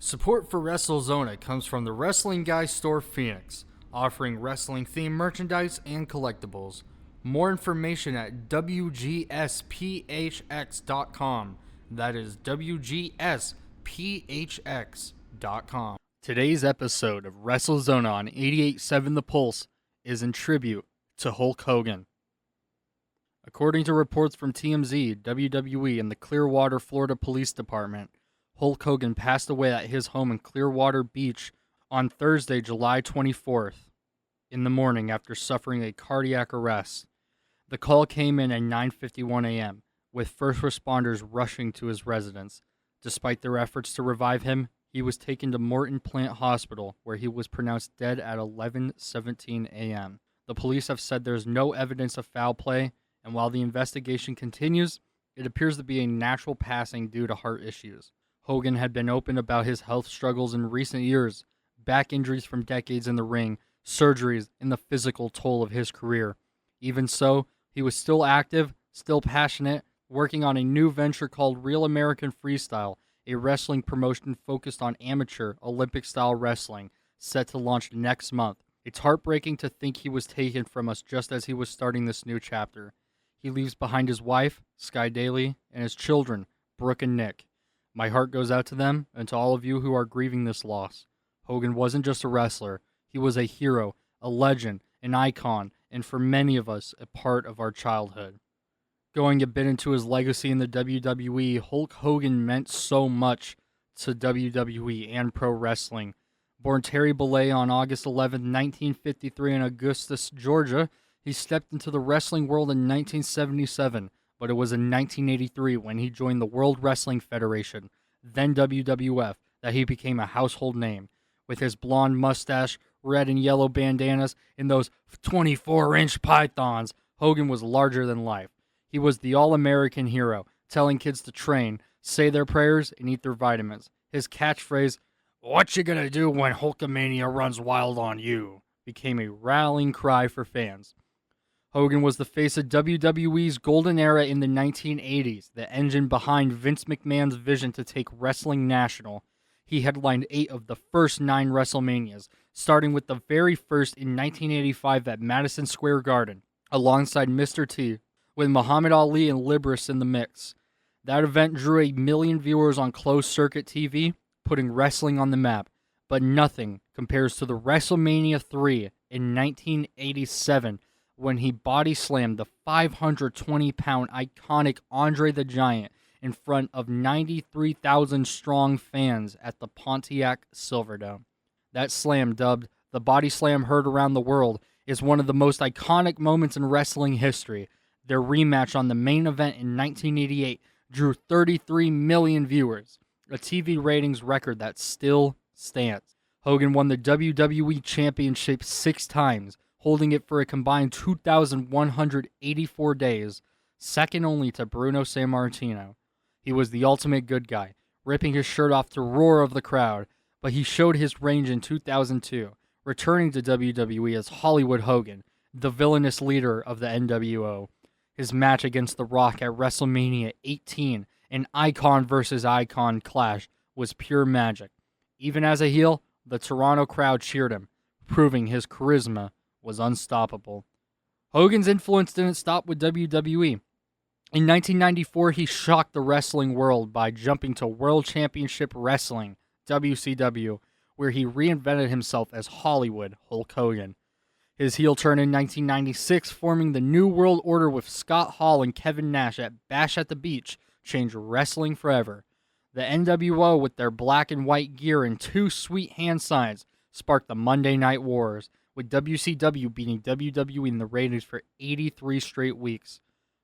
Support for Wrestlezona comes from the Wrestling Guy Store Phoenix, offering wrestling-themed merchandise and collectibles. More information at WGSPHX.com. That is WGSPHX.com. Today's episode of Wrestlezona on 88.7 The Pulse is in tribute to Hulk Hogan. According to reports from TMZ, WWE, and the Clearwater, Florida Police Department, Hulk Hogan passed away at his home in Clearwater Beach on Thursday, July 24th, in the morning after suffering a cardiac arrest. The call came in at 9:51 a.m., with first responders rushing to his residence. Despite their efforts to revive him, he was taken to Morton Plant Hospital, where he was pronounced dead at 11:17 a.m. The police have said there is no evidence of foul play, and while the investigation continues, it appears to be a natural passing due to heart issues. Hogan had been open about his health struggles in recent years, back injuries from decades in the ring, surgeries, and the physical toll of his career. Even so, he was still active, still passionate, working on a new venture called Real American Freestyle, a wrestling promotion focused on amateur, Olympic-style wrestling, set to launch next month. It's heartbreaking to think he was taken from us just as he was starting this new chapter. He leaves behind his wife, Sky Daly, and his children, Brooke and Nick. My heart goes out to them and to all of you who are grieving this loss. Hogan wasn't just a wrestler. He was a hero, a legend, an icon, and for many of us, a part of our childhood. Going a bit into his legacy in the WWE, Hulk Hogan meant so much to WWE and pro wrestling. Born Terry Bollea on August 11, 1953 in Augustus, Georgia, he stepped into the wrestling world in 1977. But it was in 1983 when he joined the World Wrestling Federation, then WWF, that he became a household name. With his blonde mustache, red and yellow bandanas, and those 24-inch pythons, Hogan was larger than life. He was the all-American hero, telling kids to train, say their prayers, and eat their vitamins. His catchphrase, "What you gonna do when Hulkamania runs wild on you?" became a rallying cry for fans. Hogan was the face of WWE's golden era in the 1980s, the engine behind Vince McMahon's vision to take wrestling national. He headlined 8 of the first 9 WrestleManias, starting with the very first in 1985 at Madison Square Garden, alongside Mr. T, with Muhammad Ali and Libris in the mix. That event drew 1 million viewers on closed-circuit TV, putting wrestling on the map, but nothing compares to the WrestleMania 3 in 1987, when he body-slammed the 520-pound iconic Andre the Giant in front of 93,000-strong fans at the Pontiac Silverdome. That slam, dubbed the Body Slam heard around the world, is one of the most iconic moments in wrestling history. Their rematch on the main event in 1988 drew 33 million viewers, a TV ratings record that still stands. Hogan won the WWE Championship 6 times, holding it for a combined 2,184 days, second only to Bruno Sammartino. He was the ultimate good guy, ripping his shirt off to roar of the crowd, but he showed his range in 2002, returning to WWE as Hollywood Hogan, the villainous leader of the NWO. His match against The Rock at WrestleMania 18, an icon versus icon clash, was pure magic. Even as a heel, the Toronto crowd cheered him, proving his charisma was unstoppable. Hogan's influence didn't stop with WWE. In 1994, he shocked the wrestling world by jumping to World Championship Wrestling, WCW, where he reinvented himself as Hollywood Hulk Hogan. His heel turn in 1996, forming the New World Order with Scott Hall and Kevin Nash at Bash at the Beach, changed wrestling forever. The NWO, with their black and white gear and 2 sweet hand signs, sparked the Monday Night Wars, with WCW beating WWE in the ratings for 83 straight weeks.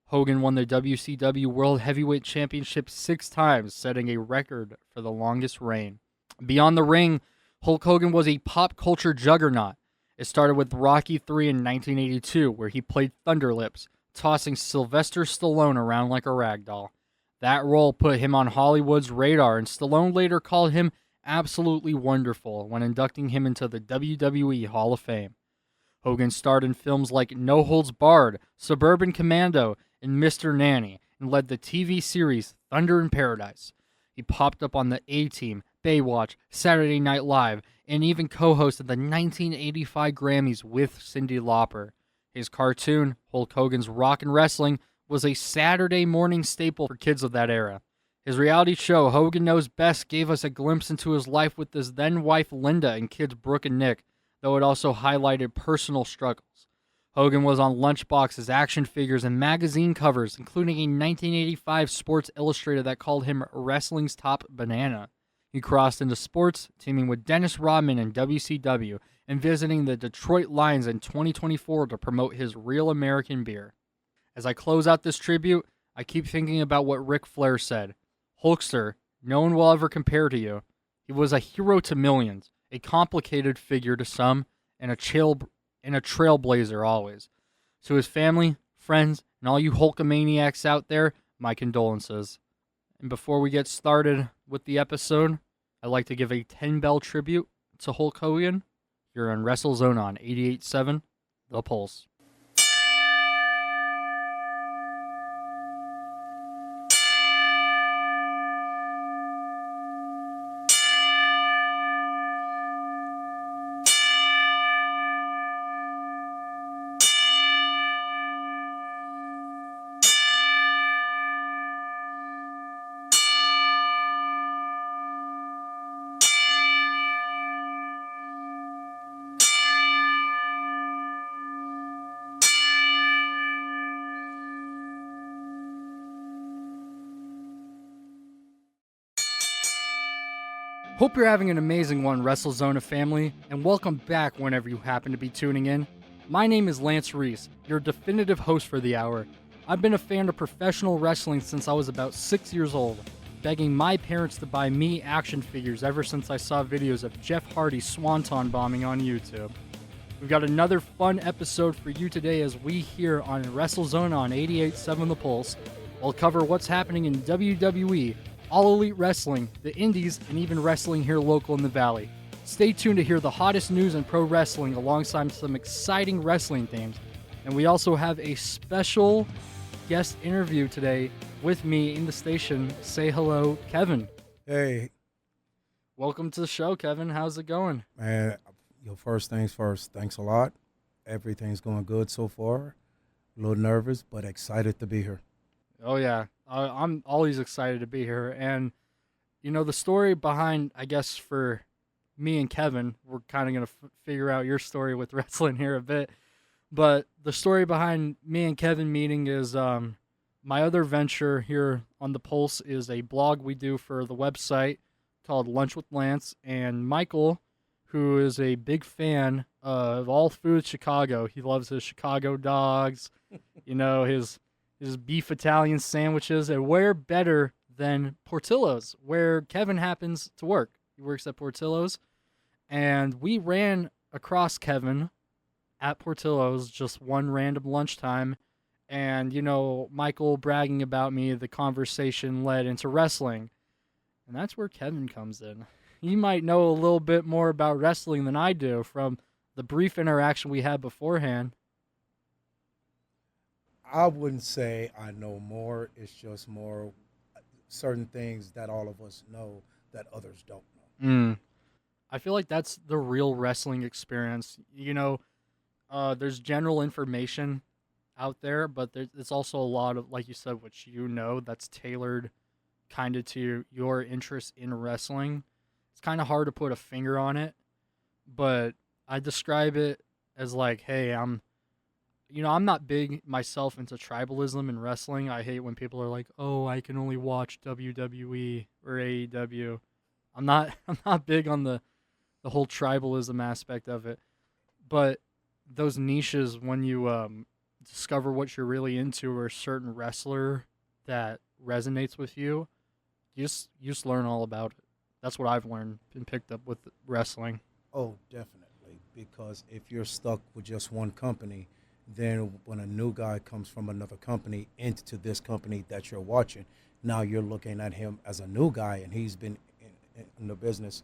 Hogan won the WCW World Heavyweight Championship 6 times, setting a record for the longest reign. Beyond the ring, Hulk Hogan was a pop culture juggernaut. It started with Rocky III in 1982, where he played Thunderlips, tossing Sylvester Stallone around like a ragdoll. That role put him on Hollywood's radar, and Stallone later called him absolutely wonderful when inducting him into the WWE Hall of Fame. Hogan starred in films like No Holds Barred, Suburban Commando, and Mr. Nanny, and led the TV series Thunder in Paradise. He popped up on the A-Team, Baywatch, Saturday Night Live, and even co-hosted the 1985 Grammys with Cyndi Lauper. His cartoon, Hulk Hogan's Rockin' Wrestling, was a Saturday morning staple for kids of that era. His reality show, Hogan Knows Best, gave us a glimpse into his life with his then-wife Linda and kids Brooke and Nick, though it also highlighted personal struggles. Hogan was on lunchboxes, action figures, and magazine covers, including a 1985 Sports Illustrated that called him wrestling's top banana. He crossed into sports, teaming with Dennis Rodman in WCW, and visiting the Detroit Lions in 2024 to promote his Real American Beer. As I close out this tribute, I keep thinking about what Ric Flair said. Hulkster, no one will ever compare to you. He was a hero to millions, a complicated figure to some, and a trailblazer always. To his family, friends, and all you Hulkamaniacs out there, my condolences. And before we get started with the episode, I'd like to give a 10-bell tribute to Hulk Hogan. You're on Wrestlezona on 88.7 The Pulse. Hope you're having an amazing one, Wrestlezona family, and welcome back whenever you happen to be tuning in. My name is Lance Reese, your definitive host for the hour. I've been a fan of professional wrestling since I was about 6 years old, begging my parents to buy me action figures ever since I saw videos of Jeff Hardy swanton bombing on YouTube. We've got another fun episode for you today as we here on Wrestlezona on 88.7 The Pulse will cover what's happening in WWE, All Elite Wrestling, the Indies, and even wrestling here local in the Valley. Stay tuned to hear the hottest news in pro wrestling alongside some exciting wrestling themes. And we also have a special guest interview today with me in the station. Say hello, Kevin. Hey. Welcome to the show, Kevin. How's it going? Man, first things first, thanks a lot. Everything's going good so far. A little nervous, but excited to be here. Oh, yeah. I'm always excited to be here. And, you know, the story behind, I guess, for me and Kevin, we're kind of going to figure out your story with wrestling here a bit. But the story behind me and Kevin meeting is my other venture here on The Pulse is a blog we do for the website called Lunch with Lance. And Michael, who is a big fan of all food Chicago, he loves his Chicago dogs, you know, his beef Italian sandwiches, and where better than Portillo's, where Kevin happens to work. He works at Portillo's, and we ran across Kevin at Portillo's just one random lunchtime, and, you know, Michael bragging about me, the conversation led into wrestling, and that's where Kevin comes in. He might know a little bit more about wrestling than I do from the brief interaction we had beforehand. I wouldn't say I know more. It's just more certain things that all of us know that others don't know. I feel like that's the real wrestling experience. You know, there's general information out there, but there's also a lot of, like you said, which you know, that's tailored kind of to your interest in wrestling. It's kind of hard to put a finger on it, but I describe it as like, hey, I'm not big myself into tribalism in wrestling. I hate when people are like, "Oh, I can only watch WWE or AEW." I'm not big on the whole tribalism aspect of it. But those niches, when you discover what you're really into or a certain wrestler that resonates with you, you just learn all about it. That's what I've learned and picked up with wrestling. Oh, definitely. Because if you're stuck with just one company, then when a new guy comes from another company into this company that you're watching, now you're looking at him as a new guy, and he's been in the business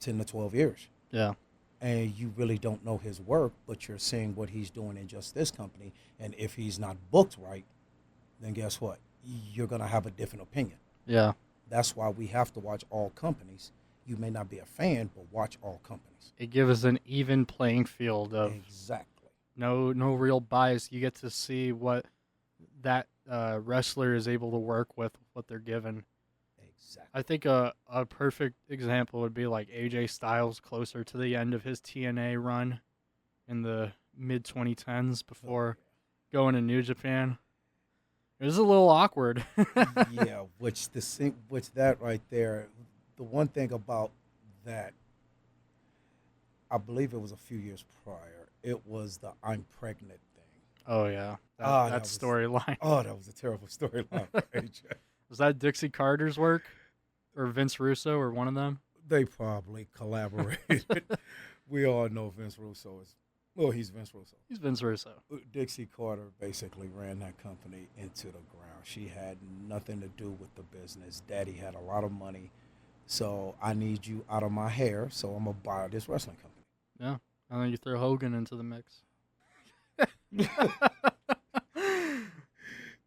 10 to 12 years. Yeah. And you really don't know his work, but you're seeing what he's doing in just this company. And if he's not booked right, then guess what? You're going to have a different opinion. Yeah. That's why we have to watch all companies. You may not be a fan, but watch all companies. It gives us an even playing field of Exactly. no real bias. You get to see what that wrestler is able to work with, what they're given. Exactly. I think a perfect example would be like AJ Styles closer to the end of his TNA run in the mid 2010s before going to New Japan. It was a little awkward. Yeah, which that right there, the one thing about that, I believe it was a few years prior. It was the "I'm pregnant" thing. Oh yeah, that Was storyline. oh, that was a terrible storyline for AJ. Was that Dixie Carter's work, or Vince Russo, or one of them? They probably collaborated. We all know Vince Russo is. Well, he's Vince Russo. He's Vince Russo. Dixie Carter basically ran that company into the ground. She had nothing to do with the business. Daddy had a lot of money, so I need you out of my hair, so I'm going to buy this wrestling company. Yeah. And then you throw Hogan into the mix.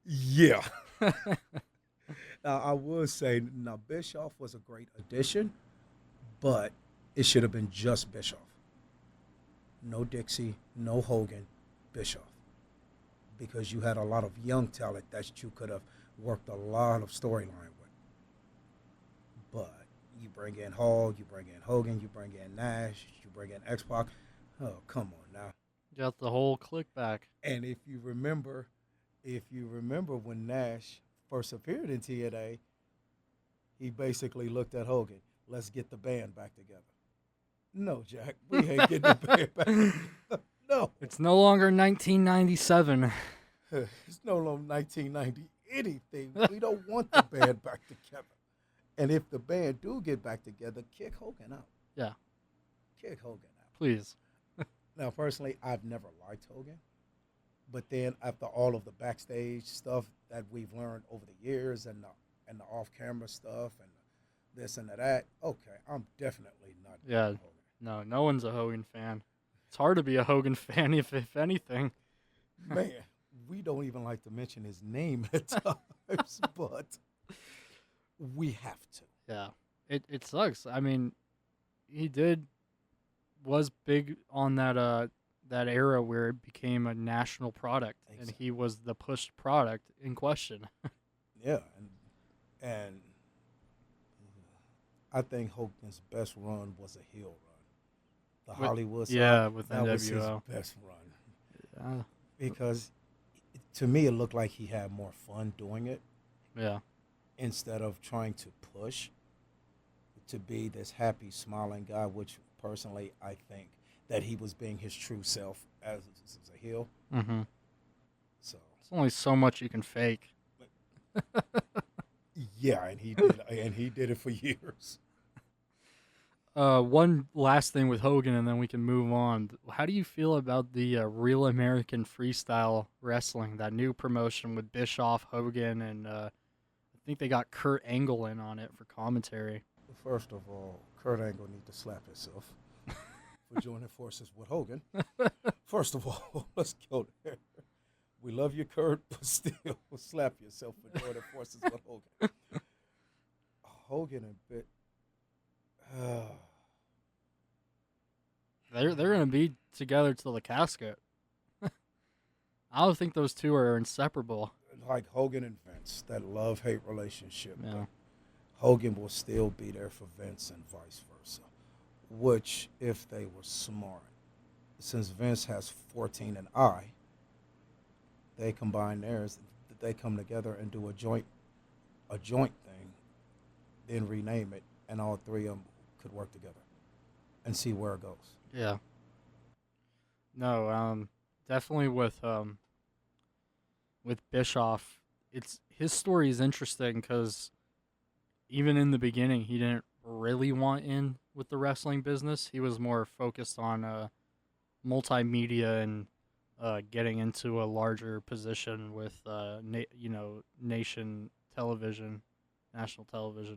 Yeah. Now, I would say, now, Bischoff was a great addition, but it should have been just Bischoff. No Dixie, no Hogan, Bischoff. Because you had a lot of young talent that you could have worked a lot of storyline with. But you bring in Hall, you bring in Hogan, you bring in Nash, you bring in X-Pac. Oh, come on now. Got the whole click back. And if you remember when Nash first appeared in TNA, he basically looked at Hogan. Let's get the band back together. No, Jack, we ain't getting the band back together. No. It's no longer 1997. It's no longer 1990 anything. We don't want the band back together. And if the band do get back together, kick Hogan out. Yeah. Kick Hogan out. Please. Now, personally, I've never liked Hogan. But then after all of the backstage stuff that we've learned over the years and the off-camera stuff and this and that, okay, I'm definitely not Yeah. Hogan. No one's a Hogan fan. It's hard to be a Hogan fan if anything. Man, we don't even like to mention his name at times, but we have to. Yeah. It sucks. I mean, he was big on that era where it became a national product, Exactly. and he was the pushed product in question. Yeah, and I think Hogan's best run was a heel run. The Hollywood side. Yeah, with that NWO. was his best run. Yeah. Because to me, it looked like he had more fun doing it Yeah. instead of trying to push to be this happy, smiling guy, which personally I think that he was being his true self as a heel. Mm-hmm. So There's only so much you can fake. yeah, and he did it for years. One last thing with Hogan, and then we can move on. How do you feel about the Real American Freestyle Wrestling, that new promotion with Bischoff, Hogan, and I think they got Kurt Angle in on it for commentary? First of all, Kurt Angle need to slap himself for joining forces with Hogan. First of all, let's go there. We love you, Kurt, but still slap yourself for joining forces with Hogan. Hogan and Bit. They're gonna be together till the casket. I don't think those two are inseparable. Like Hogan and Vince, that love-hate relationship. Yeah. But Hogan will still be there for Vince and vice versa. Which, if they were smart, since Vince has 14 and I, they combine theirs. They come together and do a joint thing, then rename it, and all three of them could work together and see where it goes. Yeah. No, definitely with Bischoff, his story is interesting because even in the beginning, he didn't really want in with the wrestling business. He was more focused on multimedia and getting into a larger position with national television,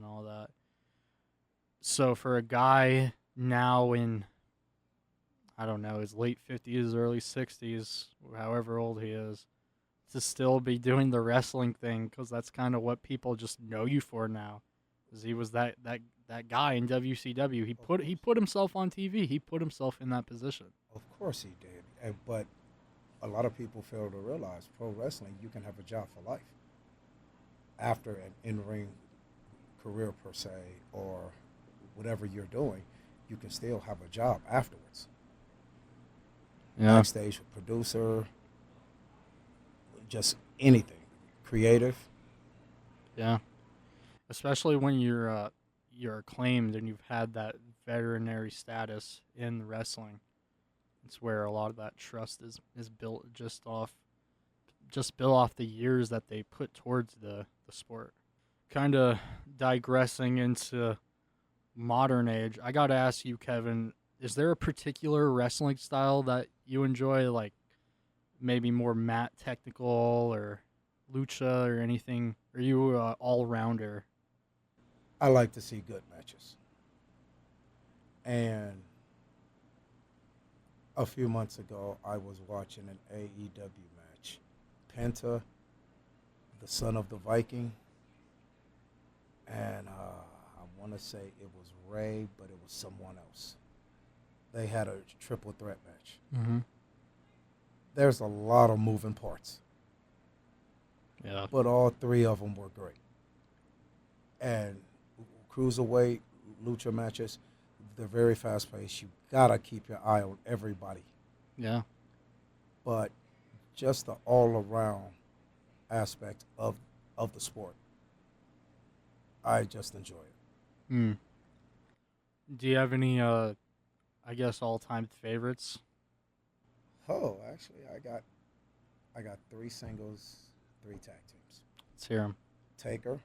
all that. So for a guy now in, I don't know, his late 50s, early 60s, however old he is, to still be doing the wrestling thing, because that's kind of what people just know you for now. Because he was that that guy in WCW. He put himself on TV. He put himself in that position. Of course he did. But a lot of people fail to realize pro wrestling, you can have a job for life after an in-ring career per se, or whatever you're doing. You can still have a job afterwards. Yeah. Backstage producer, just anything, creative. Yeah. Especially when you're acclaimed and you've had that veterinary status in wrestling. It's where a lot of that trust is built built off the years that they put towards the sport. Kind of digressing into modern age, I got to ask you, Kevin, is there a particular wrestling style that you enjoy, like maybe more mat technical or lucha or anything? Are you all rounder? I like to see good matches. And a few months ago, I was watching an AEW match. Penta, the son of the Viking, and I want to say it was Ray, but it was someone else. They had a triple threat match. Mm-hmm. There's a lot of moving parts. Yeah. But all three of them were great. And cruiserweight, lucha matches, they're very fast paced. You gotta keep your eye on everybody. Yeah. But just the all around aspect of the sport, I just enjoy it. Mm. Do you have any, I guess, all-time favorites? Oh, actually, I got three singles, three tag teams. Let's hear them. Taker,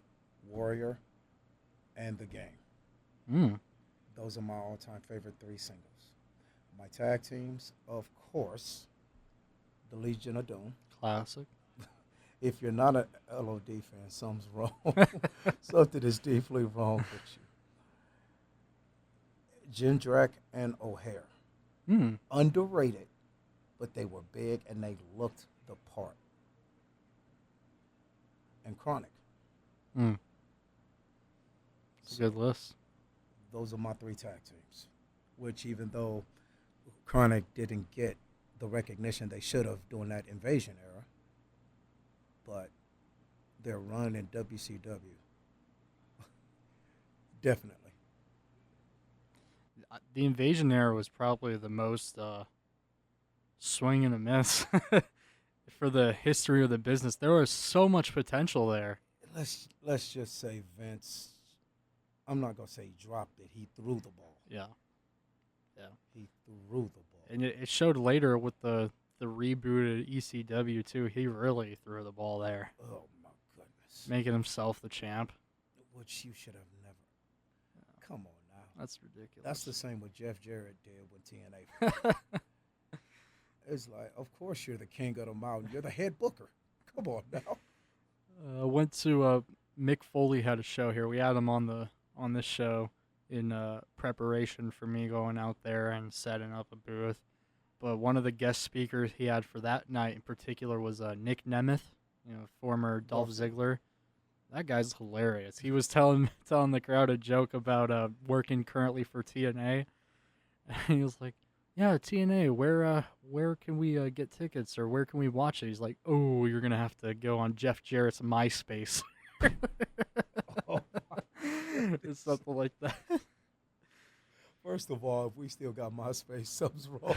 Warrior, and The Game. Mm. Those are my all-time favorite three singles. My tag teams, of course, the Legion of Doom. Classic. If you're not an LOD fan, something's wrong. Something is deeply wrong with you. Jindrak and O'Hare. Mm. Underrated, but they were big and they looked the part. And Chronic. Mm. It's a good list. Those are my three tag teams, which even though Chronic didn't get the recognition they should have during that Invasion era, but their run in WCW, definitely. The Invasion era was probably the most swing and a miss for the history of the business. There was so much potential there. Let's just say Vince, I'm not gonna say he dropped it. He threw the ball. Yeah. He threw the ball. And it showed later with the rebooted ECW too. He really threw the ball there, Oh my goodness. making himself the champ. Which you should have never. Come on now. That's ridiculous. That's the same what Jeff Jarrett did when TNA. It's like, of course you're the king of the mountain. You're the head booker. Come on now. Went to Mick Foley had a show here. We had him on this show in preparation for me going out there and setting up a booth. But one of the guest speakers he had for that night in particular was Nick Nemeth, former Dolph Ziggler. That guy's hilarious. He was telling the crowd a joke about working currently for TNA, and he was like, "Yeah, TNA. Where can we get tickets, or where can we watch it?" He's like, "Oh, you're gonna have to go on Jeff Jarrett's MySpace." Oh, It's something like that. first of all, if we still got MySpace, something's wrong.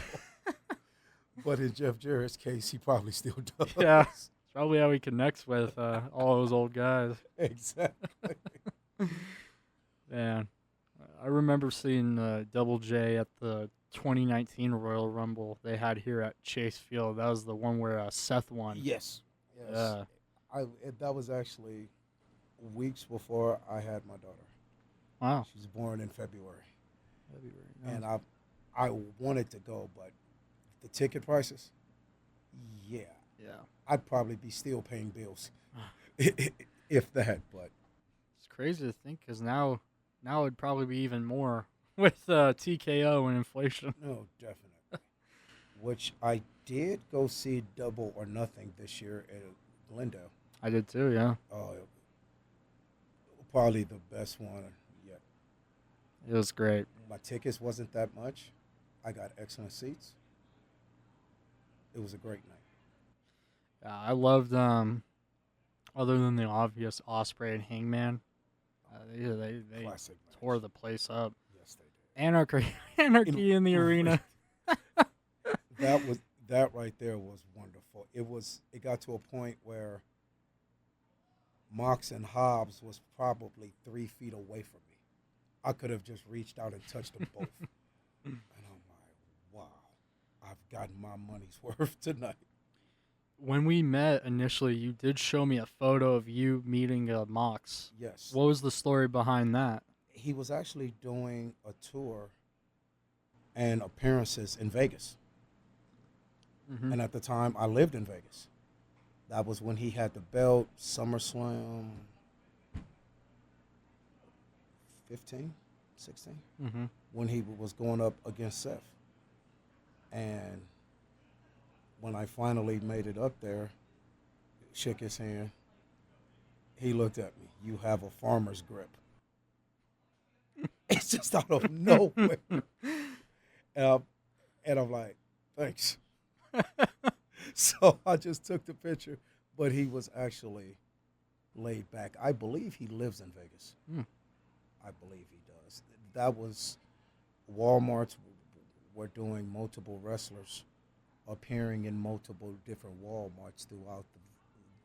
But in Jeff Jarrett's case, he probably still does. Yeah. It's probably how he connects with all those old guys. Exactly. Man, I remember seeing Double J at the 2019 Royal Rumble they had here at Chase Field. That was the one where Seth won. Yes. Yeah. That was actually weeks before I had my daughter. Wow. She was born in February. Nice. And I wanted to go, but the ticket prices, yeah. I'd probably be still paying bills, if that. But It's crazy to think because now it'd probably be even more with TKO and inflation. no, definitely. Which I did go see Double or Nothing this year at Glendale. I did too, yeah. Probably the best one yet. It was great. My tickets wasn't that much. I got excellent seats. It was a great night. I loved other than the obvious Osprey and Hangman, they Classic tore match. the place up. Yes, they Anarchy, did. anarchy in the arena. that was that right there was wonderful. It got to a point where Mox and Hobbs was probably 3 feet away from me. I could have just reached out and touched them both. And I'm like, wow, I've gotten my money's worth tonight. When we met initially, you did show me a photo of you meeting Mox. Yes. What was the story behind that? He was actually doing a tour and appearances in Vegas. Mm-hmm. And at the time, I lived in Vegas. That was when he had the belt, SummerSlam 15, 16, Mm-hmm. when he was going up against Seth. And when I finally made it up there, shook his hand, he looked at me. You have a farmer's grip. It's just out of nowhere. And I'm like, thanks. So I just took the picture, but he was actually laid back. I believe he lives in Vegas. Mm. I believe he does. That was Walmart's were doing multiple wrestlers appearing in multiple different Walmarts throughout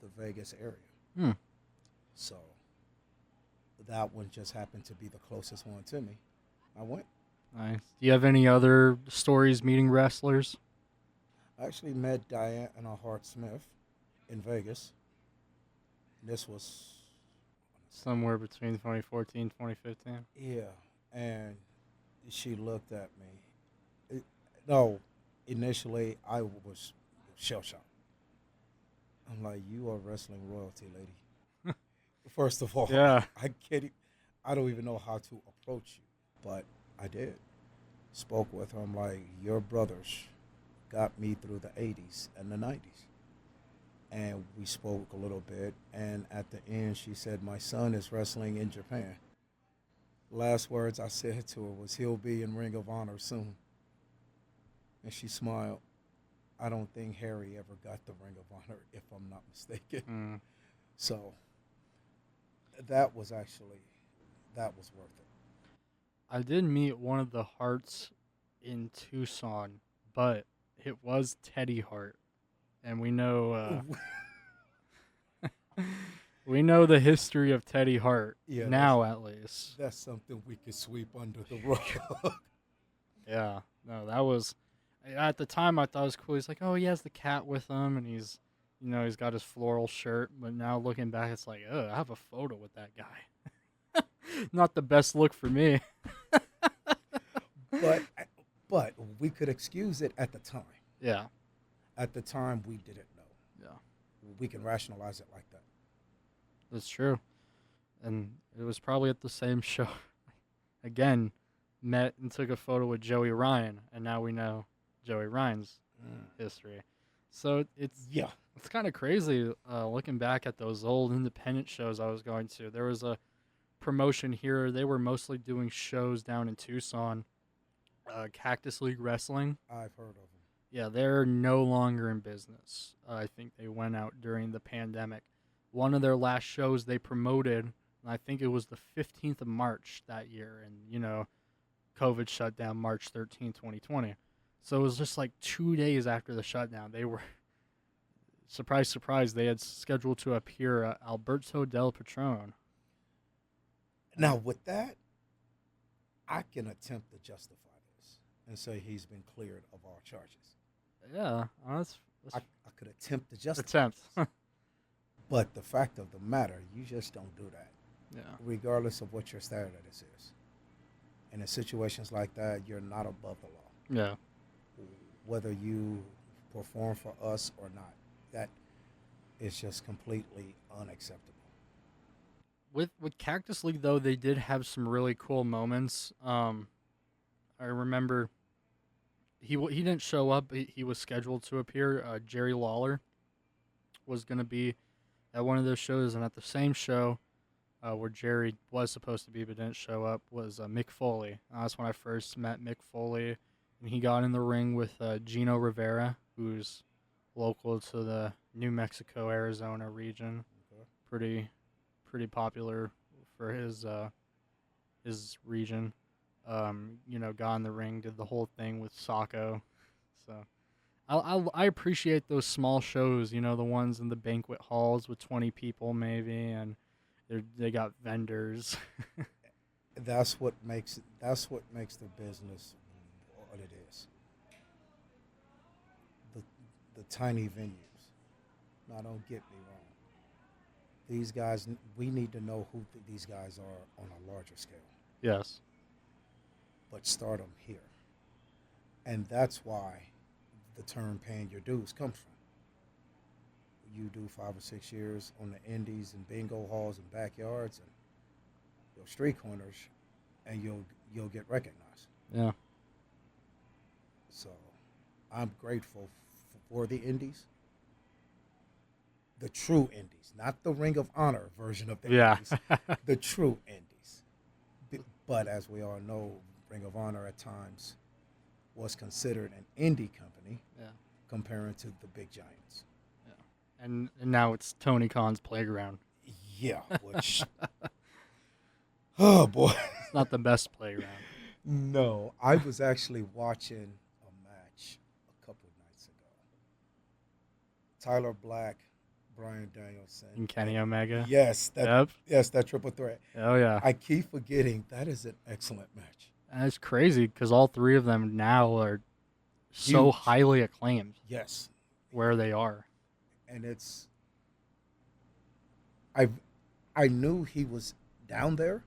the Vegas area. Mm. So that one just happened to be the closest one to me. I went. Nice. Do you have any other stories meeting wrestlers? I actually met Diana Hart Smith in Vegas. This was Somewhere between 2014 2015. yeah, and she looked at me. No, initially I was shell shocked. I'm like, you are wrestling royalty, lady. First of all, Yeah. I can't. I don't even know how to approach you, but I did. Spoke with her. I'm like, your brothers got me through the 80s and the 90s. And we spoke a little bit. And at the end, she said, my son is wrestling in Japan. Last words I said to her was, he'll be in Ring of Honor soon. And she smiled. I don't think Harry ever got the Ring of Honor, if I'm not mistaken. Mm. So that was worth it. I did meet one of the Harts in Tucson, but it was Teddy Hart, and we know we know the history of Teddy Hart now, at least. That's something we could sweep under the rug. Yeah, no, that was at the time I thought it was cool. He's like, oh, he has the cat with him, and he's got his floral shirt. But now looking back, it's like, oh, I have a photo with that guy. Not the best look for me. But we could excuse it at the time. Yeah. At the time, we didn't know. Yeah. We can rationalize it like that. That's true. And it was probably at the same show. Again, met and took a photo with Joey Ryan, and now we know Joey Ryan's history. So it's kind of crazy looking back at those old independent shows I was going to. There was a promotion here. They were mostly doing shows down in Tucson. Cactus League Wrestling. I've heard of them. Yeah, they're no longer in business. I think they went out during the pandemic. One of their last shows they promoted, and I think it was the 15th of March that year, and, COVID shut down March 13, 2020. So it was just like 2 days after the shutdown. They were, surprise, surprise, they had scheduled to appear at Alberto Del Patron. Now, with that, I can attempt to justify this and say he's been cleared of all charges. Yeah, that's I could attempt to justify attempt. But the fact of the matter, you just don't do that. Yeah. Regardless of what your status is. And in situations like that, you're not above the law. Yeah. Whether you perform for us or not. That is just completely unacceptable. With Cactus League, though, they did have some really cool moments. I remember he didn't show up. He was scheduled to appear. Jerry Lawler was going to be at one of those shows, and at the same show, where Jerry was supposed to be but didn't show up, was Mick Foley. That's when I first met Mick Foley, and he got in the ring with Gino Rivera, who's local to the New Mexico, Arizona region. Okay. Pretty popular for his region. Got in the ring, did the whole thing with Sacco. So I appreciate those small shows, the ones in the banquet halls with 20 people maybe, and they got vendors. That's what makes the business what it is. The tiny venues. Now, don't get me wrong. These guys, we need to know who these guys are on a larger scale. Yes. But start them here, and that's why the term "paying your dues" comes from. You do 5 or 6 years on the indies and bingo halls and backyards and your street corners, and you'll get recognized. Yeah. So, I'm grateful for the indies, the true indies, not the Ring of Honor version of the indies, the true indies. But as we all know, Ring of Honor at times was considered an indie company, comparing to the big giants. And now it's Tony Khan's playground. Yeah, which oh boy, it's not the best playground. No, I was actually watching a match a couple of nights ago. Tyler Black, Bryan Danielson, And Kenny Omega. Yes, that triple threat. Oh yeah. I keep forgetting that is an excellent match. And it's crazy because all three of them now are so Huge. highly acclaimed. Yes, where they are. and I knew he was down there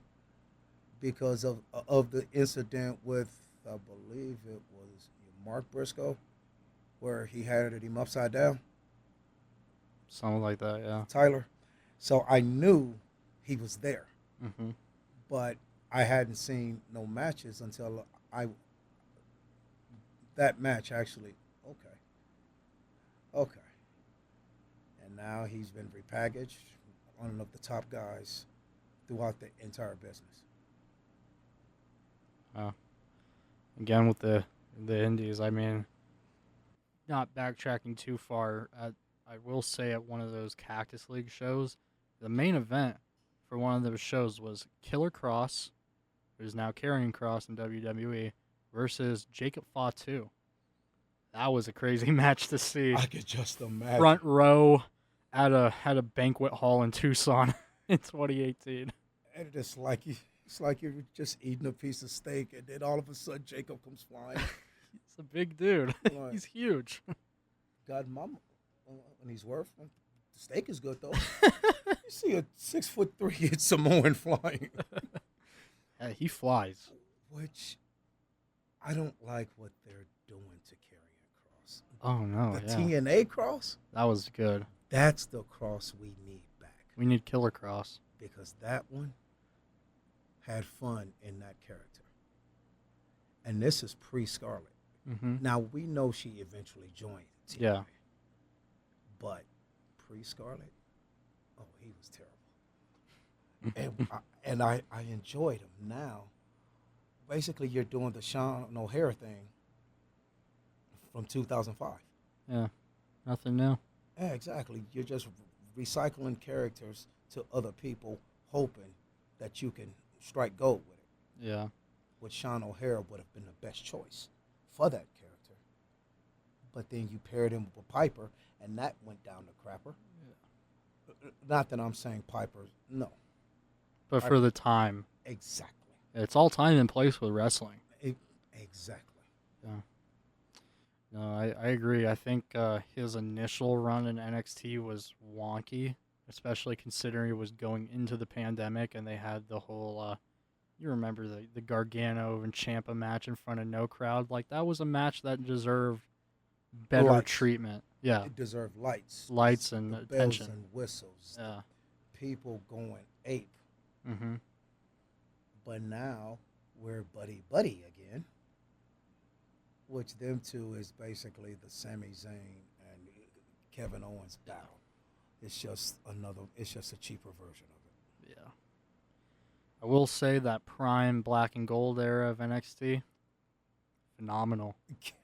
because of the incident with, I believe it was Mark Briscoe, where he had him upside down. Something like that, yeah. Tyler. So I knew he was there, Mm-hmm. but I hadn't seen no matches until that match actually. Okay. And now he's been repackaged, one of the top guys throughout the entire business. Again, with the indies, I mean, not backtracking too far, I will say at one of those Cactus League shows, the main event for one of those shows was Killer Cross, who's now Karrion Kross in WWE, versus Jacob Fatu. That was a crazy match to see. I could just imagine. Front row at a banquet hall in Tucson in 2018. And it's like you're just eating a piece of steak, and then all of a sudden Jacob comes flying. He's a big dude. Right. He's huge. God, mama, and he's worth. The steak is good though. You see a 6'3" Samoan flying, He flies. which I don't like what they're doing to Karrion Kross. Oh no, The yeah. TNA Cross, That was good. that's the Cross we need back, We need Killer Cross. because that one had fun in that character. And this is pre-Scarlet. Mm-hmm. Now, we know she eventually joined TNA. Yeah. But pre-Scarlet, oh, he was terrible. and I enjoyed him. Now, basically, you're doing the Sean O'Hare thing from 2005. Yeah. Nothing new. Yeah, exactly. You're just recycling characters to other people, hoping that you can strike gold with it. Yeah. Which Sean O'Hare would have been the best choice for that character. But then you paired him with Piper, and that went down the crapper. Yeah. Not that I'm saying Piper, no. But for the time. Exactly. It's all time and place with wrestling. Exactly. Yeah. No, I agree. I think his initial run in NXT was wonky, especially considering it was going into the pandemic and they had the whole, you remember the Gargano and Ciampa match in front of no crowd? Like, that was a match that deserved better Lights. treatment. Yeah. It deserved lights. Lights and the attention. bells and whistles. Yeah. People going ape. Mm-hmm. But now we're buddy again, which them two is basically the Sami Zayn and Kevin Owens battle. It's just a cheaper version of it. Yeah. I will say that prime black and gold era of NXT, phenomenal.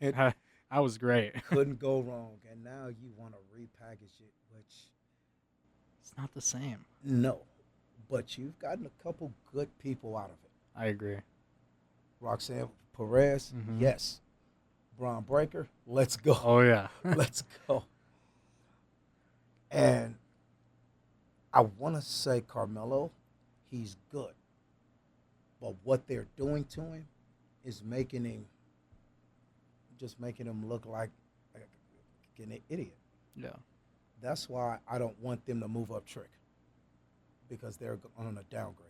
Can't, That was great. couldn't go wrong. And now you want to repackage it, which It's not the same. no. But you've gotten a couple good people out of it. I agree. Roxanne Perez, Mhm. yes. Braun Breaker, let's go. Oh yeah. Let's go. And I want to say Carmelo, he's good. But what they're doing to him is making him look like an idiot. Yeah. That's why I don't want them to move up Trick, because they're on a downgrading.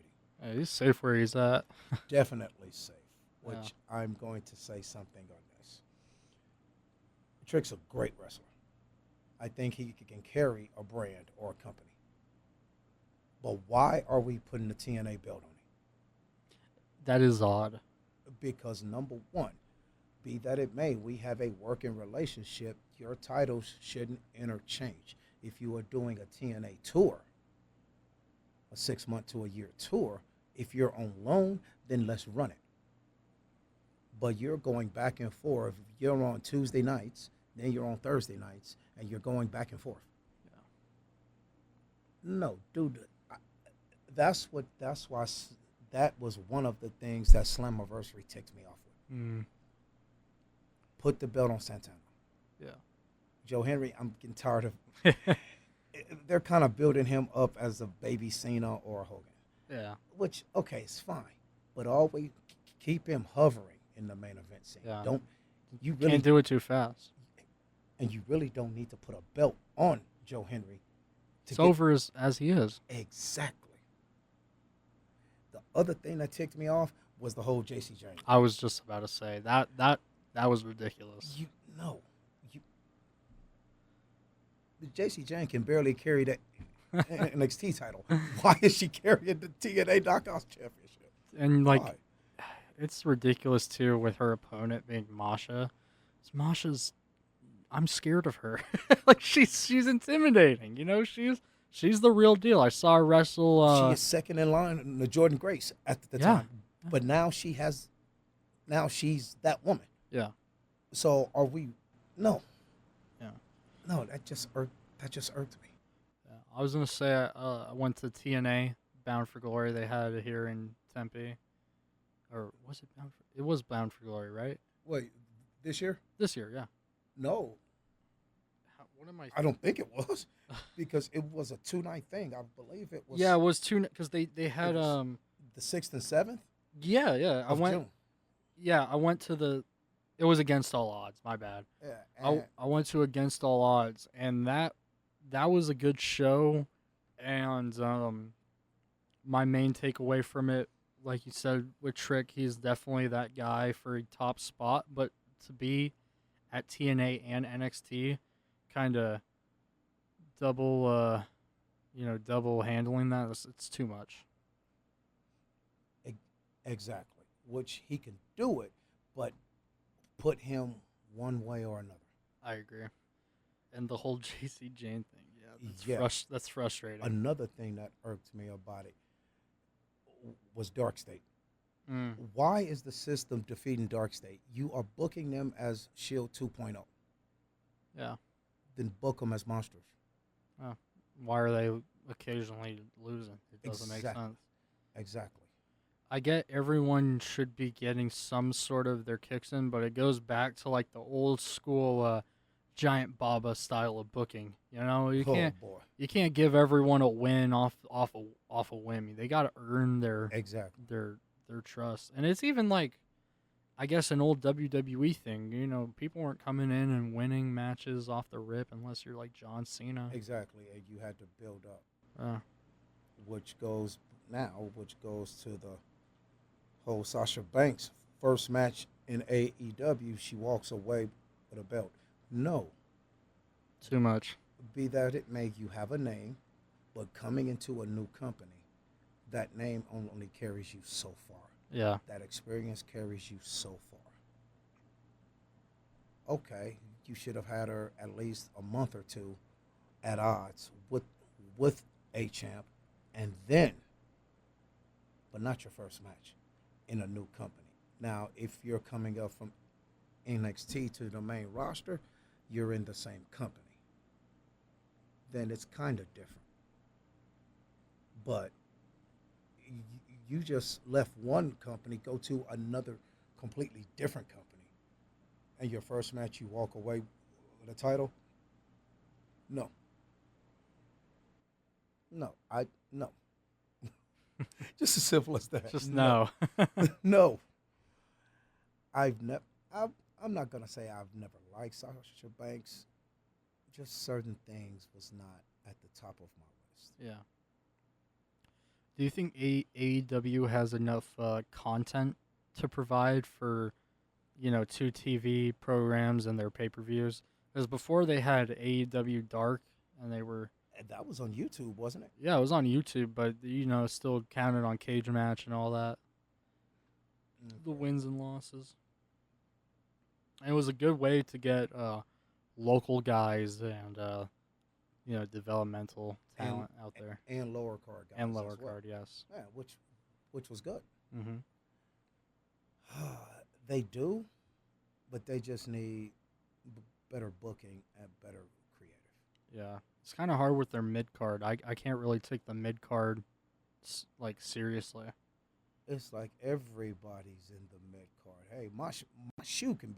Yeah, he's safe where he's at. Definitely safe, which Yeah. I'm going to say something on this. Trick's a great wrestler. I think he can carry a brand or a company. But why are we putting the TNA belt on him? That is odd. Because number one, be that it may, we have a working relationship. Your titles shouldn't interchange. If you are doing a TNA tour, a 6-month to a year tour, if you're on loan, then let's run it. But you're going back and forth. You're on Tuesday nights, then you're on Thursday nights, and you're going back and forth. Yeah. No, dude. That's why that was one of the things that Slammiversary ticked me off with. Mm. Put the belt on Santana. Yeah. Joe Henry, I'm getting tired of. They're kind of building him up as a baby Cena or Hogan. Yeah. Which, okay, it's fine, but always keep him hovering in the main event scene. Yeah. Don't you really Can't do it too fast. and you really don't need to put a belt on Joe Henry. It's over as he is. Exactly. The other thing that ticked me off was the whole JC Jane. I was just about to say that was ridiculous. You the JC Jane can barely carry that NXT title. Why is she carrying the TNA Knockouts Championship? And like, Why? it's ridiculous too with her opponent being Masha. Masha's, I'm scared of her. Like she's intimidating. You know, she's the real deal. I saw her wrestle. She is second in line in the Jordan Grace at the Yeah. time, but now she's that woman. Yeah. So are we? No. Yeah. No, that just irked me. Yeah. I was gonna say I went to TNA Bound for Glory. They had it here in Tempe, or was it Bound for? It was Bound for Glory, right? Wait, this year? This year, yeah. No, What am I? I don't think it was, because it was a 2-night thing. I believe it was. Yeah, it was two because they had was the 6th and 7th. yeah. I of went. June. Yeah, I went to the. It was Against All Odds. My bad. Yeah, I went to Against All Odds, and that was a good show. And my main takeaway from it, like you said with Trick, he's definitely that guy for a top spot. But to be at TNA and NXT, kind of double, double handling that, it's too much. exactly. Which he can do it, but put him one way or another. I agree. And the whole JC Jane thing, Yeah. that's frustrating. Another thing that irked me about it was Dark State. Mm. Why is the system defeating Dark State? You are booking them as Shield 2.0. Yeah. Then book them as monsters. Why are they occasionally losing? It doesn't make Exactly. sense. Exactly. I get everyone should be getting some sort of their kicks in, but it goes back to like the old school Giant Baba style of booking. You know, Oh boy. you can't give everyone a win off a whim. They got to earn Exactly. their trust. And it's even like, I guess, an old WWE thing. You know, people weren't coming in and winning matches off the rip unless you're like John Cena. Exactly. And you had to build up, Uh, which goes to the whole Sasha Banks first match in AEW. She walks away with a belt. No, too much. be that it may, you have a name, but coming into a new company, that name only carries you so far. Yeah. That experience carries you so far. Okay, you should have had her at least a month or two at odds with a champ, and then but not your first match in a new company. Now, if you're coming up from NXT to the main roster, you're in the same company. Then it's kind of different. But you just left one company, go to another completely different company, and your first match you walk away with a title. No, no. Just as simple as that. Just no. No. I've never. I'm not gonna say I've never liked Sasha Banks. Just certain things was not at the top of my list. Yeah. Do you think AEW has enough content to provide for, 2 TV programs and their pay-per-views? Because before they had AEW Dark, and they were... And that was on YouTube, wasn't it? Yeah, it was on YouTube, but, still counted on Cage Match and all that. Okay. The wins and losses. And it was a good way to get local guys and, developmental talent out there. And lower card guys. And lower as well. card, yes. Yeah, which was good. Mm-hmm. They do, but they just need better booking and better creative. Yeah. It's kind of hard with their mid-card. I can't really take the mid-card, seriously. It's like everybody's in the mid card. Hey, my shoe can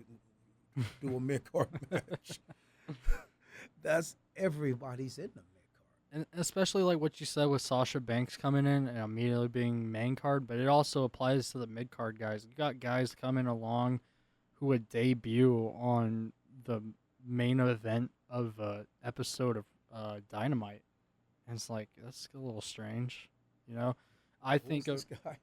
do a mid card match. That's everybody's in the mid card. And especially like what you said with Sasha Banks coming in and immediately being main card, but it also applies to the mid card guys. You got guys coming along who would debut on the main event of an episode of Dynamite. And it's like, that's a little strange, I think Who's this guy?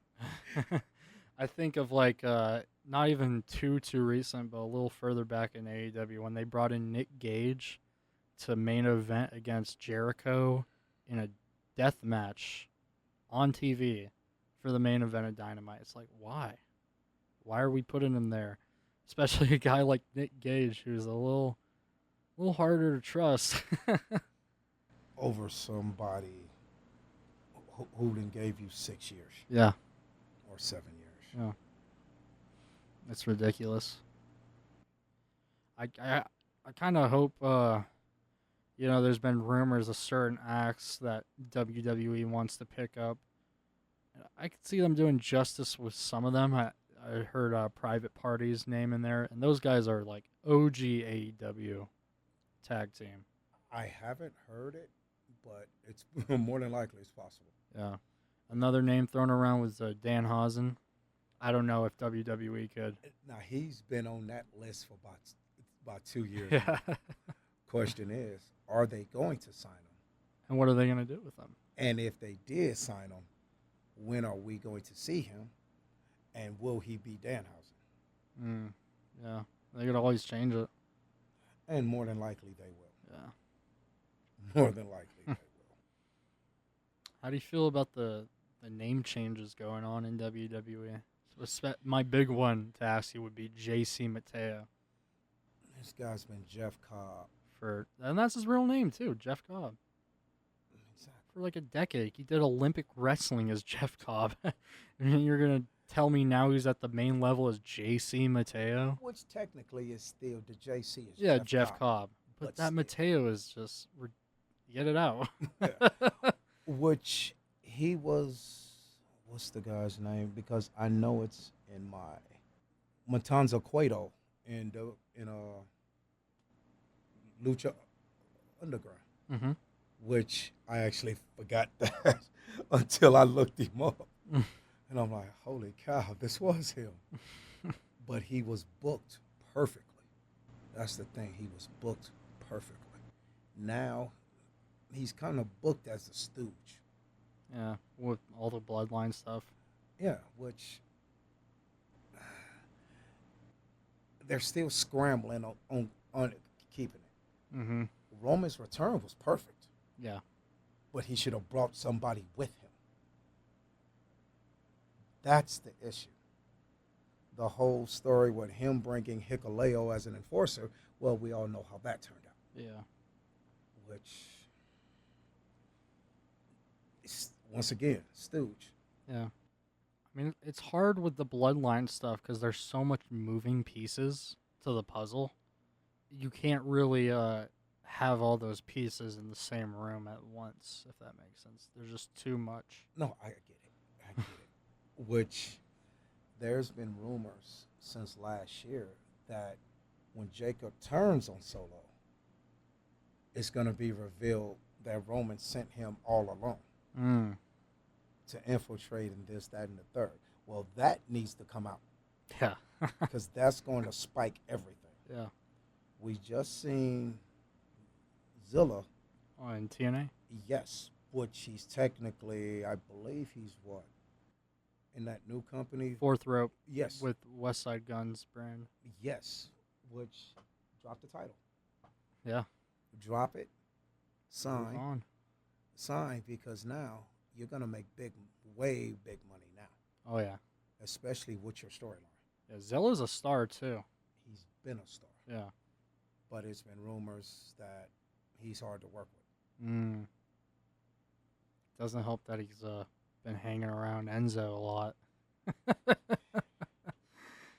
I think of like not even too recent, but a little further back in AEW when they brought in Nick Gage to main event against Jericho in a death match on TV for the main event of Dynamite. It's like, why? Why are we putting him there? Especially a guy like Nick Gage, who's a little harder to trust. Over somebody who then gave you 6 years. Yeah. Or 7 years. Yeah. It's ridiculous. I kind of hope, there's been rumors of certain acts that WWE wants to pick up. I could see them doing justice with some of them. I heard Private Party's name in there, and those guys are like OG AEW tag team. I haven't heard it, but it's more than likely it's possible. Yeah. Another name thrown around was Dan Housen. I don't know if WWE could. Now, he's been on that list for about 2 years. Yeah. Question is, are they going to sign him? And what are they going to do with them? And if they did sign him, when are we going to see him? And will he be Danhausen? Yeah. They could always change it. And more than likely they will. Yeah. More than likely they will. How do you feel about the name changes going on in WWE? My big one to ask you would be JC Mateo. This guy's been Jeff Cobb. And that's his real name, too, Jeff Cobb. Exactly. For like a decade. He did Olympic wrestling as Jeff Cobb. And you're going to tell me now he's at the main level as JC Mateo? Which technically is still the JC is Yeah, Jeff Cobb. But that still. Mateo is just... Get it out. Which he was... What's the guy's name? Because I know it's in my... Matanza Cueto in Lucha Underground. Mm-hmm. Which I actually forgot that until I looked him up. And I'm like, holy cow, this was him. But he was booked perfectly. That's the thing. He was booked perfectly. Now, he's kind of booked as the Stooge. Yeah, with all the bloodline stuff. Yeah, which they're still scrambling on keeping it. Mm-hmm. Roman's return was perfect. Yeah. But he should have brought somebody with him. That's the issue. The whole story with him bringing Hikuleo as an enforcer, well, we all know how that turned out. Yeah. Which, is, once again, Stooge. Yeah. I mean, it's hard with the bloodline stuff because there's so much moving pieces to the puzzle. You can't really have all those pieces in the same room at once, if that makes sense. There's just too much. No, I get it. I get it. Which there's been rumors since last year that when Jacob turns on Solo, it's going to be revealed that Roman sent him all along Mm. to infiltrate and this, that, and the third. Well, that needs to come out Yeah. because that's going to spike everything. Yeah. We just seen Zilla, Oh, in TNA? yes, which he's technically, I believe he's what? In that new company? Fourth rope Yes. with West Side Guns brand. Yes. Which drop the title. Yeah. Drop it. Move Sign. on. Sign because now you're gonna make way big money now. Oh, yeah. Especially with your storyline. Yeah, Zilla's a star, too. He's been a star. Yeah. But it's been rumors that he's hard to work with. Mm. Doesn't help that he's been hanging around Enzo a lot.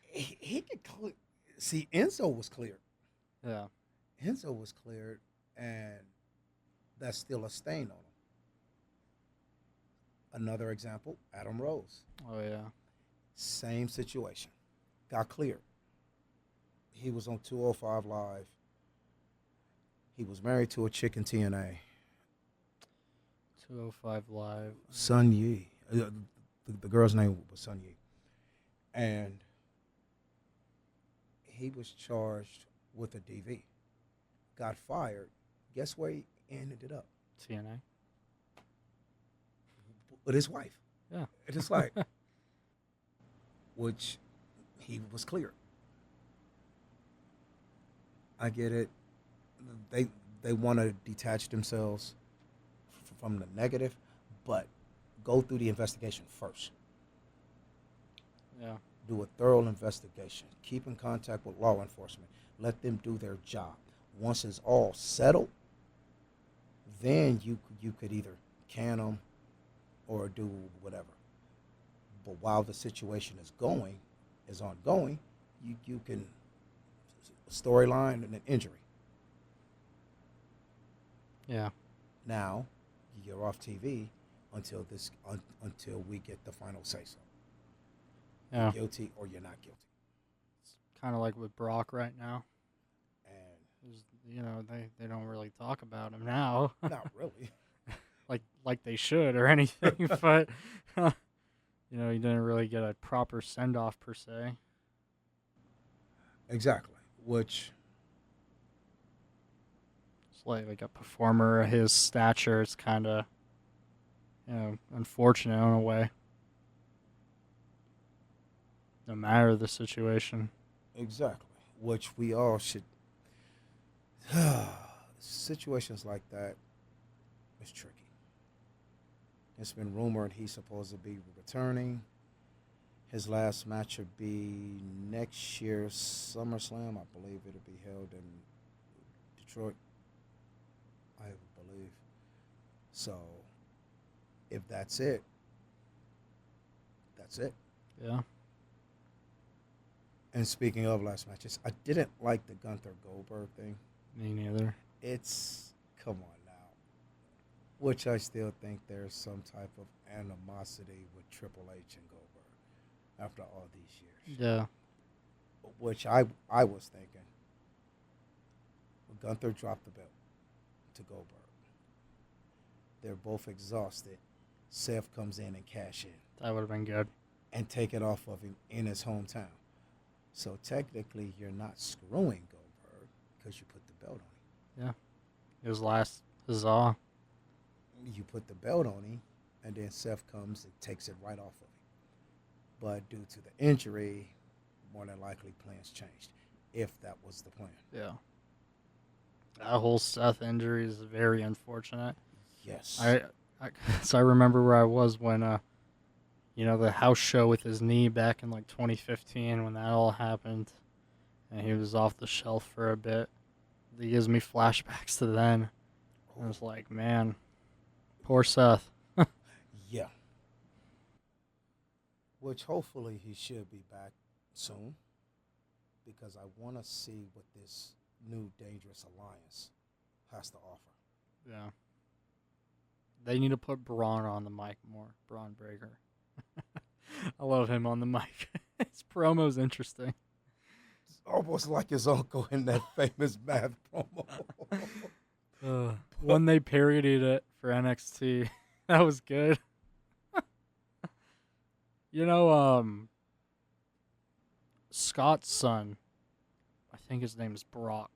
He could see Enzo was cleared. Yeah. Enzo was cleared, and that's still a stain on him. Another example, Adam Rose. Oh, yeah. Same situation. Got cleared. He was on 205 Live. He was married to a chick in TNA. 205 Live. Sun Yi. The girl's name was Sun Yi. And he was charged with a DV. Got fired. Guess where he ended up? TNA. With his wife. Yeah. It's like, which he was cleared. I get it. They want to detach themselves from the negative, but go through the investigation first. Yeah. Do a thorough investigation. Keep in contact with law enforcement. Let them do their job. Once it's all settled, then you could either can them or do whatever. But while the situation is ongoing, you can storyline and an injury. Yeah. Now you're off TV until we get the final say so. Yeah. You're guilty or you're not guilty. It's kind of like with Brock right now. And You know, they don't really talk about him now. not really. like they should or anything, but you know, he didn't really get a proper send off per se. Exactly. Which It's like a performer of his stature. It's kind of, you know, unfortunate in a way. No matter the situation. exactly. Which we all should. Situations like that is tricky. It's been rumored he's supposed to be returning. His last match would be next year's SummerSlam. I believe it'll be held in Detroit. I believe. So, if that's it, that's it. Yeah. And speaking of last matches, I didn't like the Gunther Goldberg thing. Me neither. It's, come on now. Which I still think there's some type of animosity with Triple H and Goldberg after all these years. Yeah. Which I was thinking, Gunther dropped the belt to Goldberg. They're both exhausted. Seth comes in and cash in That would have been good. and take it off of him in his hometown. So technically, you're not screwing Goldberg because you put the belt on him. Yeah. His last huzzah. You put the belt on him, and then Seth comes and takes it right off of him. But due to the injury, more than likely plans changed, if that was the plan. Yeah. That whole Seth injury is very unfortunate. Yes. So I remember where I was when you know, the house show with his knee back in like 2015 when that all happened, and he was off the shelf for a bit. It gives me flashbacks to then. I was like, man, poor Seth. Yeah. which hopefully he should be back soon, because I want to see what this new dangerous alliance has to offer. Yeah. They need to put Braun on the mic more. Braun Breaker. I love him on the mic. His promo's interesting. It's almost like his uncle in that famous math promo. When they parodied it for NXT, that was good. You know, Scott's son, I think his name is Brock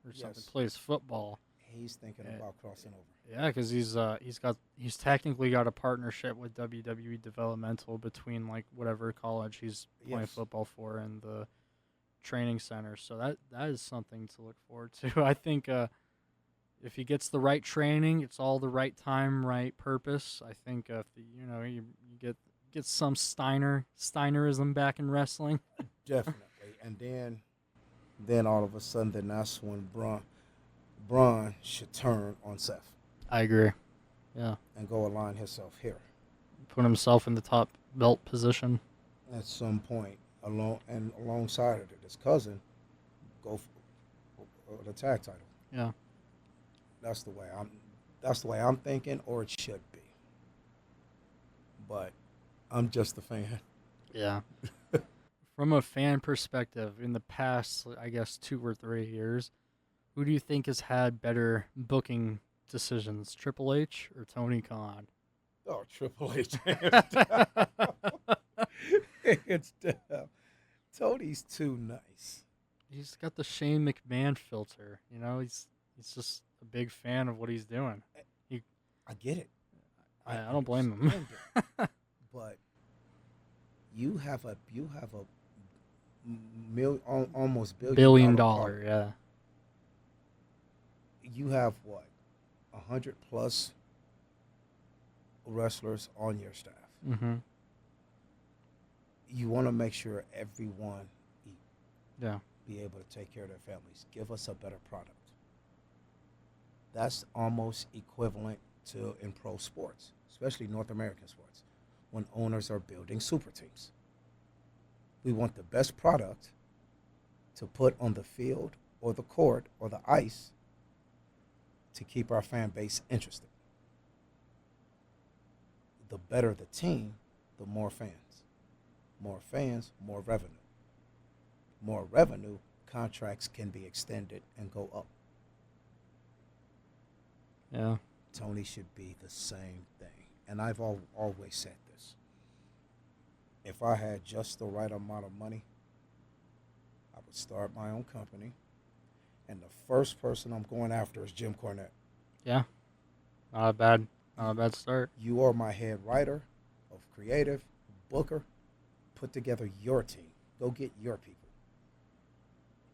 or something, Yes. plays football. He's thinking about crossing over. Yeah, because he's technically got a partnership with WWE Developmental between like whatever college he's playing Yes. football for and the training center. So that is something to look forward to. I think if he gets the right training, it's all the right time, right purpose. I think if you get some Steinerism back in wrestling. Definitely. And then all of a sudden, then that's when Braun should turn on Seth I agree. Yeah, and go align himself here put himself in the top belt position. at some point, alongside of it. His cousin go for the tag title. Yeah. That's the way I'm thinking, or it should be. But I'm just a fan. Yeah. From a fan perspective, in the past, I guess 2 or 3 years, who do you think has had better booking decisions, Triple H or Tony Khan? Oh, Triple H. Hands down. Tony's too nice. He's got the Shane McMahon filter. You know, he's just a big fan of what he's doing. I get it. I don't blame him. understand it. But you have a almost Billion dollar dollar, yeah. You have what, 100 plus wrestlers on your staff. Mm-hmm. You want to make sure everyone Yeah. be able to take care of their families. Give us a better product. That's almost equivalent to in pro sports, especially North American sports, when owners are building super teams. We want the best product to put on the field or the court or the ice to keep our fan base interested. The better the team, the more fans. More fans, more revenue. More revenue, contracts can be extended and go up. Yeah. Tony should be the same thing. And I've always said this. If I had just the right amount of money, I would start my own company. And the first person I'm going after is Jim Cornette. Yeah. Not a bad start. You are my head writer of creative, booker. Put together your team. Go get your people.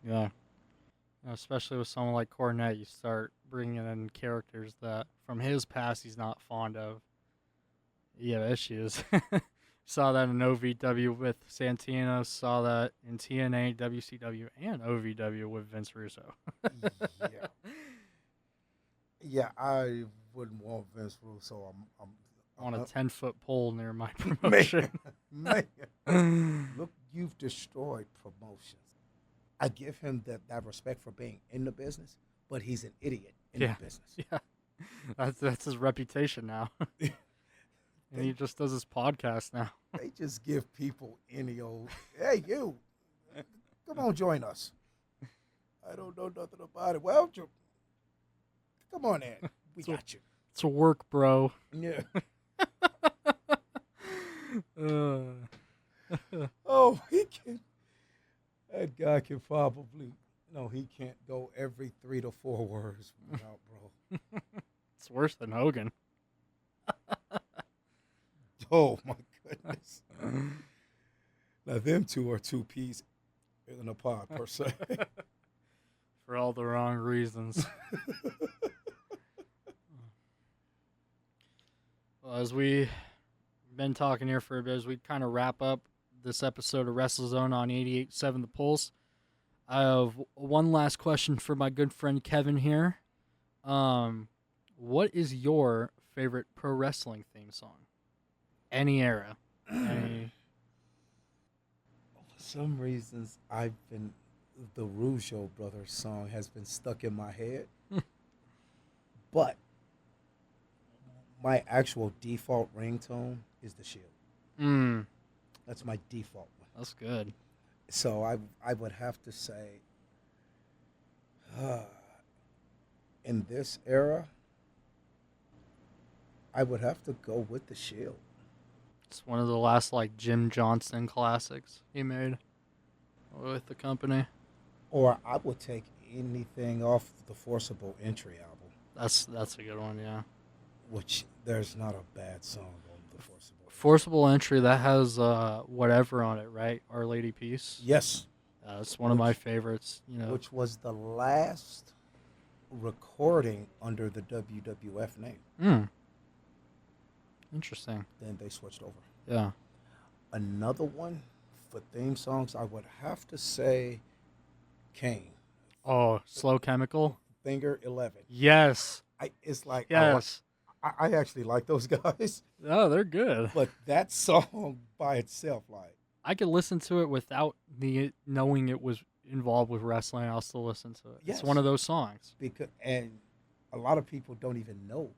Yeah. Especially with someone like Cornette, you start bringing in characters that from his past he's not fond of. Yeah, issues. Saw that in OVW with Santino. Saw that in TNA, WCW, and OVW with Vince Russo. Yeah. Yeah, I wouldn't want Vince Russo. I'm On a 10-foot pole near my promotion. Man, look, you've destroyed promotions. I give him that respect for being in the business, but he's an idiot in the business. Yeah, that's his reputation now. And he just does his podcast now. They just give people any old, hey, you, come on, join us. I don't know nothing about it. Well, come on in. We got you. It's a work, bro. Yeah. Oh, he can. That guy can probably. No, he can't go every 3 to 4 words without, bro. It's worse than Hogan. Oh my goodness. Now them two are 2 peas in a pod per se. For all the wrong reasons. Well, as we've been talking here for a bit, as we kind of wrap up this episode of Wrestlezona on 88.7 The Pulse, I have one last question for my good friend Kevin here. What is your favorite pro wrestling theme song? Any era. some reasons, the Rougeau Brothers song has been stuck in my head, but my actual default ringtone is the Shield. Mm, That's my default one. that's good. So I would have to say, in this era, I would have to go with the Shield. It's one of the last like Jim Johnston classics he made with the company. Or I would take anything off the Forcible Entry album, That's a good one, yeah. which there's not a bad song on the Forcible. Forcible Entry, that has whatever on it, right? Our Lady Peace. Yes, It's one of my favorites. You know, which was the last recording under the WWF name. Interesting. Then they switched over. Yeah. Another one for theme songs, I would have to say Kane. Oh, Slow Chemical. Finger 11. Yes. It's like, Yes. I actually like those guys, Oh, they're good. but that song by itself, like, I could listen to it without knowing it was involved with wrestling. I'll still listen to it. Yes. It's one of those songs. and a lot of people don't even know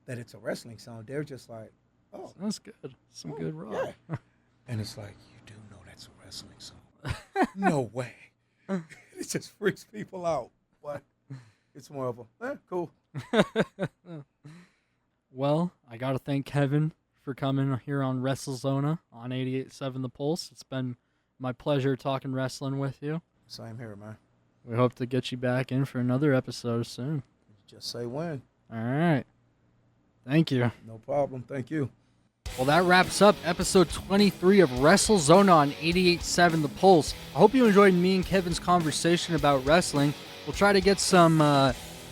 that it's a wrestling song. They're just like, oh, That's good. Some good rock. yeah. And it's like, you do know that's a wrestling song. No way. It just freaks people out. But it's more of a, cool. Well, I got to thank Kevin for coming here on Wrestlezona on 88.7 The Pulse. It's been my pleasure talking wrestling with you. Same here, man. We hope to get you back in for another episode soon. Just say when. All right. Thank you. No problem. Thank you. Well, that wraps up episode 23 of Wrestlezona on 88.7 The Pulse. I hope you enjoyed me and Kevin's conversation about wrestling. We'll try to get some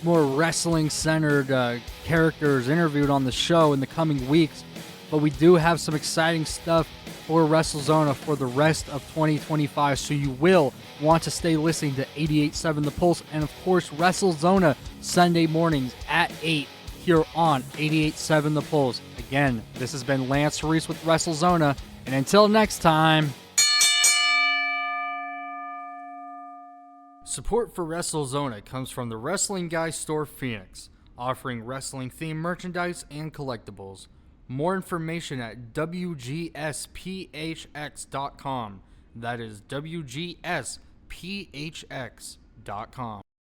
more wrestling-centered characters interviewed on the show in the coming weeks. But we do have some exciting stuff for Wrestlezona for the rest of 2025, so you will want to stay listening to 88.7 The Pulse, and of course Wrestlezona Sunday mornings at 8 here on 88.7 The Pulse. Again, this has been Lance Reese with Wrestlezona, and until next time. Support for Wrestlezona comes from the Wrestling Guy Store Phoenix, offering wrestling-themed merchandise and collectibles. More information at WGSPHX.com. That is WGSPHX.com.